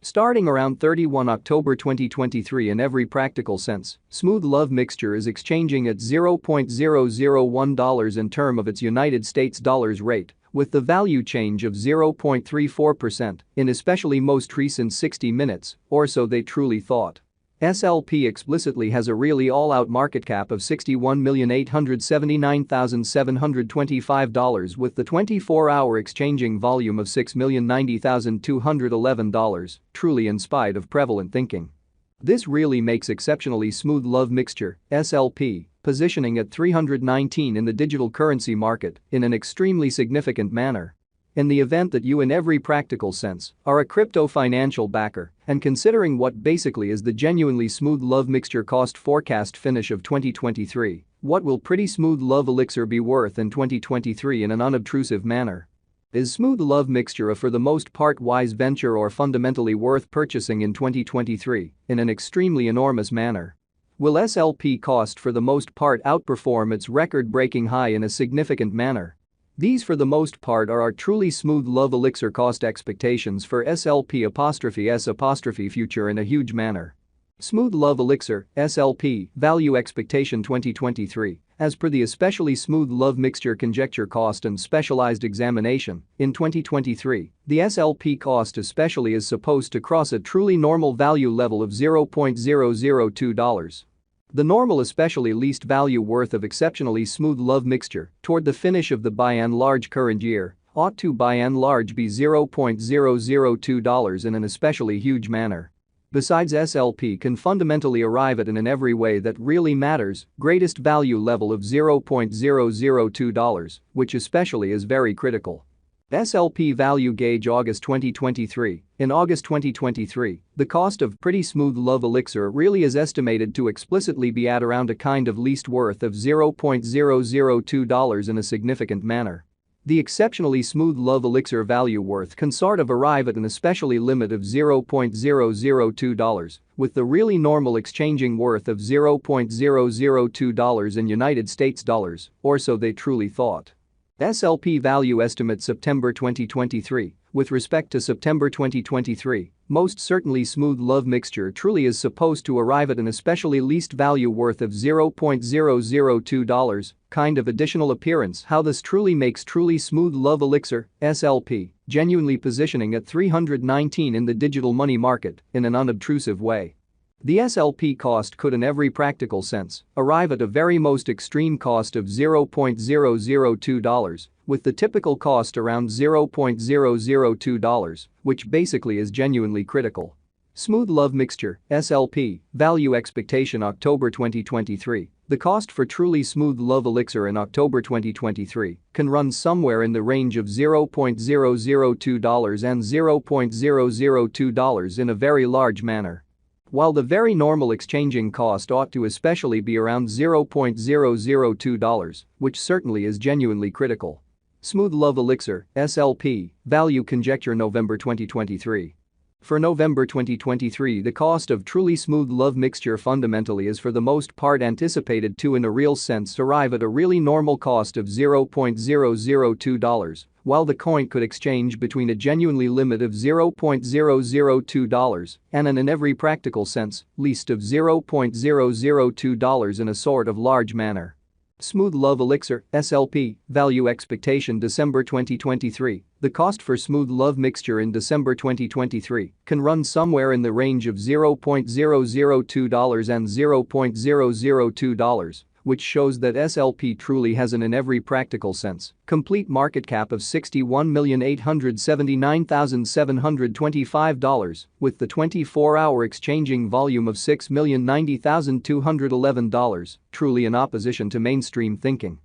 Starting around 31 October 2023 in every practical sense, Smooth Love Mixture is exchanging at $0.001 in term of its United States dollars rate, with the value change of 0.34% in especially most recent 60 minutes, or so they truly thought. SLP explicitly has a really all-out market cap of $61,879,725 with the 24-hour exchanging volume of $6,090,211, truly in spite of prevalent thinking. This really makes exceptionally Smooth Love Mixture, SLP, positioning at 319 in the digital currency market in an extremely significant manner. In the event that you in every practical sense are a crypto financial backer and considering what basically is the genuinely Smooth Love Mixture cost forecast finish of 2023, what will pretty Smooth Love Elixir be worth in 2023 in an unobtrusive manner? Is Smooth Love Mixture a for the most part wise venture or fundamentally worth purchasing in 2023 in an extremely enormous manner? Will SLP cost for the most part outperform its record-breaking high in a significant manner? These for the most part are our truly Smooth Love Elixir cost expectations for SLP'(S) future in a huge manner. Smooth Love Elixir, SLP, value expectation 2023, as per the especially Smooth Love Mixture conjecture cost and specialized examination, in 2023, the SLP cost especially is supposed to cross a truly normal value level of $0.002. The normal especially least value worth of exceptionally Smooth Love Mixture toward the finish of the by and large current year ought to by and large be $0.002 in an especially huge manner. Besides, SLP can fundamentally arrive at in every way that really matters greatest value level of $0.002, which especially is very critical. SLP value gauge August 2023. In August 2023, the cost of pretty Smooth Love Elixir really is estimated to explicitly be at around a kind of least worth of $0.002 in a significant manner. The exceptionally Smooth Love Elixir value worth can sort of arrive at an especially limit of $0.002, with the really normal exchanging worth of $0.002 in United States dollars, or so they truly thought. SLP value estimate September 2023. With respect to September 2023, most certainly Smooth Love Mixture truly is supposed to arrive at an especially least value worth of $0.002, kind of additional appearance how this truly makes truly Smooth Love Elixir, SLP, genuinely positioning at 319 in the digital money market in an unobtrusive way. The SLP cost could in every practical sense arrive at a very most extreme cost of $0.002, with the typical cost around $0.002, which basically is genuinely critical. Smooth Love Mixture, SLP, value expectation October 2023. The cost for truly Smooth Love Elixir in October 2023 can run somewhere in the range of $0.002 and $0.002 in a very large manner. While the very normal exchanging cost ought to especially be around $0.002, which certainly is genuinely critical. Smooth Love Elixir, SLP, value conjecture November 2023. For November 2023, the cost of truly Smooth Love Mixture fundamentally is for the most part anticipated to in a real sense arrive at a really normal cost of $0.002, while the coin could exchange between a genuinely limit of $0.002 and an in every practical sense least of $0.002 in a sort of large manner. Smooth Love Elixir, SLP, value expectation December 2023. The cost for Smooth Love Mixture in December 2023 can run somewhere in the range of $0.002 and $0.002, which shows that SLP truly has an in every practical sense complete market cap of $61,879,725, with the 24-hour exchanging volume of $6,090,211, truly in opposition to mainstream thinking.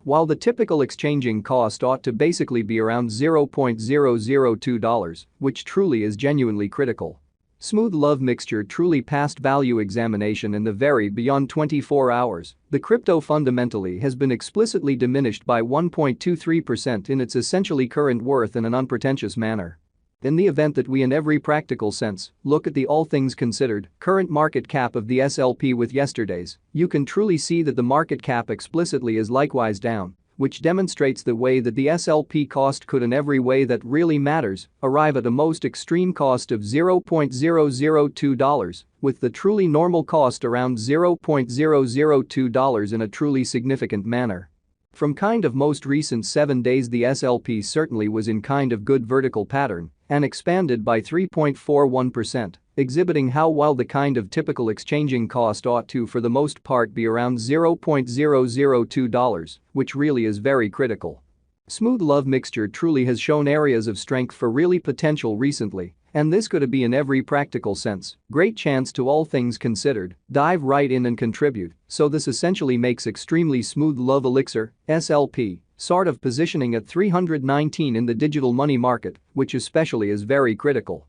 While the typical exchanging cost ought to basically be around $0.002, which truly is genuinely critical. Smooth Love Mixture truly passed value examination in the very beyond 24 hours. The crypto fundamentally has been explicitly diminished by 1.23% in its essentially current worth in an unpretentious manner. In the event that we in every practical sense look at the all things considered current market cap of the SLP with yesterday's, you can truly see that the market cap explicitly is likewise down, which demonstrates the way that the SLP cost could in every way that really matters arrive at a most extreme cost of $0.002, with the truly normal cost around $0.002 in a truly significant manner. From kind of most recent 7 days, the SLP certainly was in kind of good vertical pattern and expanded by 3.41%, exhibiting how while the kind of typical exchanging cost ought to for the most part be around $0.002, which really is very critical. Smooth love mixture truly has shown areas of strength for really potential recently, and this could be in every practical sense. Great chance to, all things considered, dive right in and contribute, so this essentially makes extremely smooth love elixir, SLP, sort of positioning at 319 in the digital money market, which especially is very critical.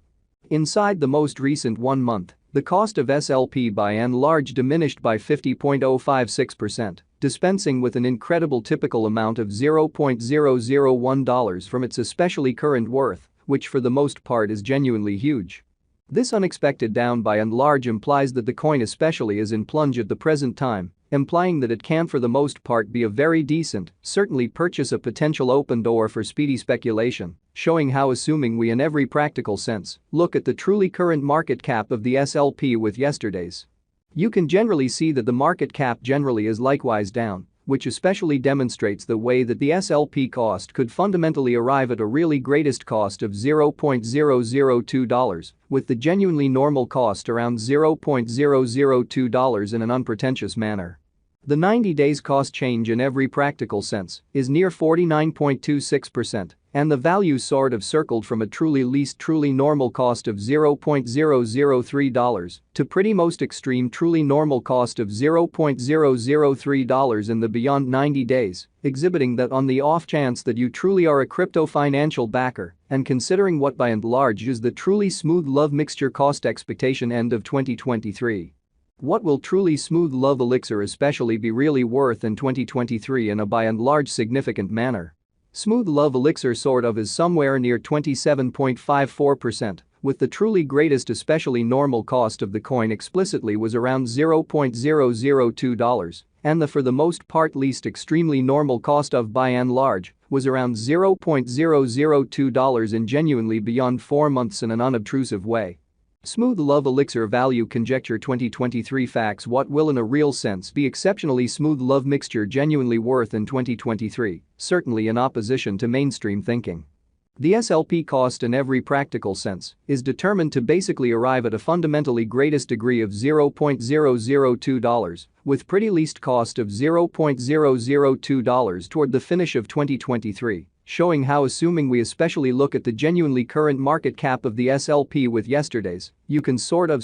Inside the most recent 1 month, the cost of SLP by and large diminished by 50.056%, dispensing with an incredible typical amount of $0.001 from its especially current worth, which for the most part is genuinely huge. This unexpected down by and large implies that the coin especially is in plunge at the present time, implying that it can for the most part be a very decent, certainly purchase a potential open door for speedy speculation, showing how assuming we in every practical sense look at the truly current market cap of the SLP with yesterday's. You can generally see that the market cap generally is likewise down, which especially demonstrates the way that the SLP cost could fundamentally arrive at a really greatest cost of $0.002, with the genuinely normal cost around $0.002 in an unpretentious manner. The 90 days cost change in every practical sense is near 49.26%, and the value sort of circled from a truly normal cost of $0.003 to pretty most extreme truly normal cost of $0.003 in the beyond 90 days, exhibiting that on the off chance that you truly are a crypto financial backer and considering what by and large is the truly smooth love mixture cost expectation end of 2023. What will truly smooth love elixir especially be really worth in 2023 in a by and large significant manner? Smooth love elixir sort of is somewhere near 27.54%, with the truly greatest especially normal cost of the coin explicitly was around $0.002, and the for the most part least extremely normal cost of by and large was around $0.002 in genuinely beyond 4 months in an unobtrusive way. Smooth love elixir value conjecture 2023 facts. What will in a real sense be exceptionally smooth love mixture genuinely worth in 2023, certainly in opposition to mainstream thinking? The SLP cost in every practical sense is determined to basically arrive at a fundamentally greatest degree of $0.002, with pretty least cost of $0.002 toward the finish of 2023. Showing how assuming we especially look at the genuinely current market cap of the SLP with yesterday's, you can sort of